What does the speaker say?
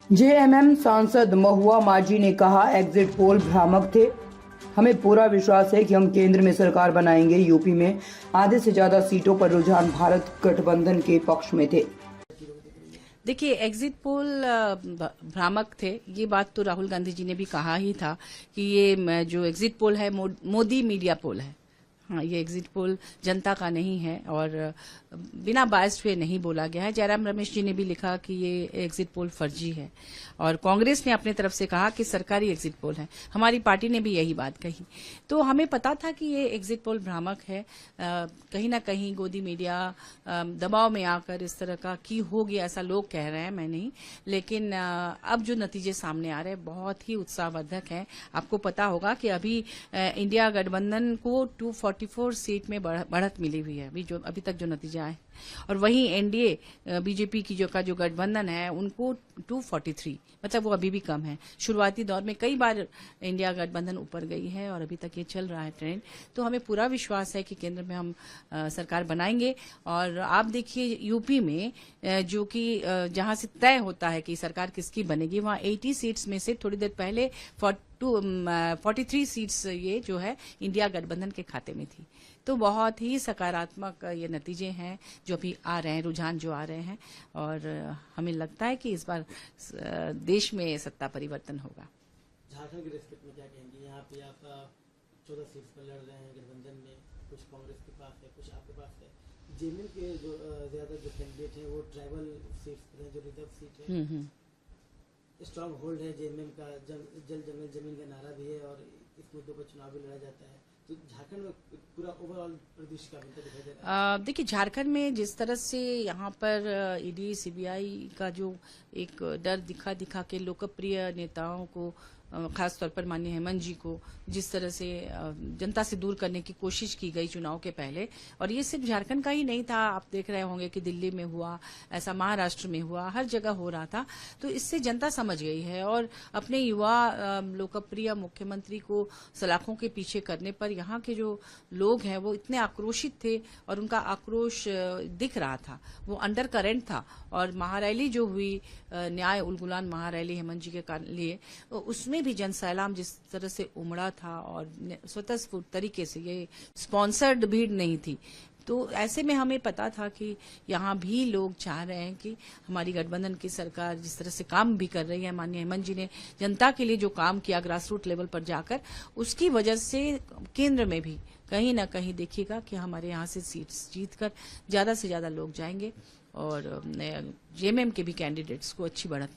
JMM सांसद महुआ माझी ने कहा, एग्जिट पोल भ्रामक थे। हमें पूरा विश्वास है कि हम केंद्र में सरकार बनाएंगे। यूपी में आधे से ज्यादा सीटों पर रुझान भारत गठबंधन के पक्ष में थे। देखिए, एग्जिट पोल भ्रामक थे, ये बात तो राहुल गांधी जी ने भी कहा ही था कि ये जो एग्जिट पोल है मोदी मीडिया पोल है। हाँ, ये एग्जिट पोल जनता का नहीं है और बिना बायस हुए नहीं बोला गया है। जयराम रमेश जी ने भी लिखा कि ये एग्जिट पोल फर्जी है और कांग्रेस ने अपने तरफ से कहा कि सरकारी एग्जिट पोल है। हमारी पार्टी ने भी यही बात कही। तो हमें पता था कि ये एग्जिट पोल भ्रामक है। कहीं ना कहीं गोदी मीडिया दबाव में आकर इस तरह का की होगी, ऐसा लोग कह रहे हैं, मैं नहीं। लेकिन अब जो नतीजे सामने आ रहे हैं बहुत ही उत्साहवर्धक हैं। आपको पता होगा कि अभी इंडिया गठबंधन को 244 सीट में बढ़त मिली हुई है, अभी तक जो नतीजा है। और वहीं एनडीए बीजेपी की जो गठबंधन है उनको 243, मतलब वो अभी भी कम है। शुरुआती दौर में कई बार इंडिया गठबंधन ऊपर गई है और अभी तक ये चल रहा है ट्रेंड। तो हमें पूरा विश्वास है कि केंद्र में हम सरकार बनाएंगे। और आप देखिए यूपी में जो कि जहां से तय होता है कि सरकार किसकी बनेगी, वहां 80 सीट्स में से थोड़ी देर पहले 43 सीट्स ये जो है इंडिया गठबंधन के खाते में थी। तो बहुत ही सकारात्मक ये नतीजे हैं जो अभी आ रहे हैं, रुझान जो आ रहे हैं। और हमें लगता है कि इस बार देश में सत्ता परिवर्तन होगा। झारखंड के रेस्पेक्ट में क्या कहेंगे? यहाँ पे आप 14 सीट्स पर लड़ रहे हैं गठबंधन में, कुछ कांग्रेस के पास है, कुछ आपके पास है। जेएमएम के जो ज्यादा जो कैंडिडेट हैं वो ट्राइबल सीट्स पर हैं, जो रिजर्व सीट है। स्ट्रांग होल्ड है जेएमएम का, जल जंगल जमीन का नारा भी है और इस मुद्दों पर चुनाव भी लड़ा जाता है। तो झारखंड में पूरा ओवरऑल परिदृश्य का दिखाई दे रहा है। देखिए, झारखंड में जिस तरह से यहाँ पर ईडी सीबीआई का जो एक डर दिखा के लोकप्रिय नेताओं को, खासतौर पर माननीय हेमंत जी को जिस तरह से जनता से दूर करने की कोशिश की गई चुनाव के पहले, और ये सिर्फ झारखंड का ही नहीं था, आप देख रहे होंगे कि दिल्ली में हुआ, ऐसा महाराष्ट्र में हुआ, हर जगह हो रहा था। तो इससे जनता समझ गई है और अपने युवा लोकप्रिय मुख्यमंत्री को सलाखों के पीछे करने पर यहाँ के जो लोग हैं वो इतने आक्रोशित थे और उनका आक्रोश दिख रहा था, वो अंडर करंट था। और महारैली जो हुई, न्याय उलगुलान महारैली हेमंत जी के लिए, उसमें भी जनसैलाब जिस तरह से उमड़ा था और स्वतःस्फूर्त तरीके से, ये स्पॉन्सर्ड भीड़ नहीं थी। तो ऐसे में हमें पता था कि यहाँ भी लोग चाह रहे हैं कि हमारी गठबंधन की सरकार जिस तरह से काम भी कर रही है, माननीय हेमंत जी ने जनता के लिए जो काम किया ग्रास रूट लेवल पर जाकर, उसकी वजह से केंद्र में भी कहीं ना कहीं देखिएगा कि हमारे यहाँ से सीट्स जीतकर ज्यादा से ज्यादा लोग जाएंगे और जेएमएम के भी कैंडिडेट्स को अच्छी बढ़त